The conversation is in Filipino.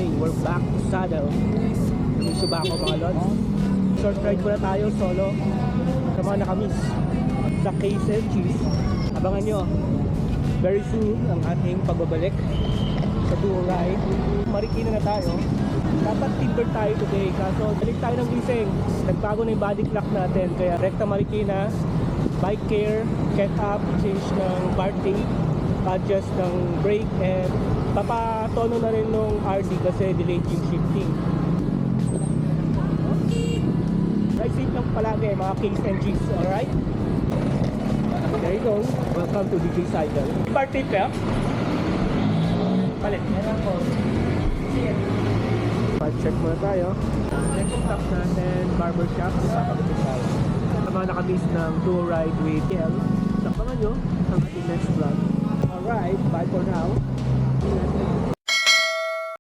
morning, we're back to saddle. Nag-issue ba ako mga lods? Short ride muna tayo, solo. Sa mga nakamiss sa Case and Cheese. Abangan nyo, very soon ang ating pagbabalik sa duo ride. Marikina na tayo. Dapat timber tayo today, kaso balik tayo ng gising. Nagbago na yung body clock natin, kaya rekta Marikina, bike care, check up, change ng bar tape, adjust ng brake, and papatono na rin nung RD kasi delayed yung shifting. Ride safe lang palagi mga Case and G's, alright? There you go. Welcome to DJ Cycle. Bar tape kaya? Palit. Check muna tayo. Next stop natin, barbershop. Papagupit tayo. Sa mga nakabase ng tour ride with Kel, sabangan nyo ang ating next vlog. Alright, bye for now.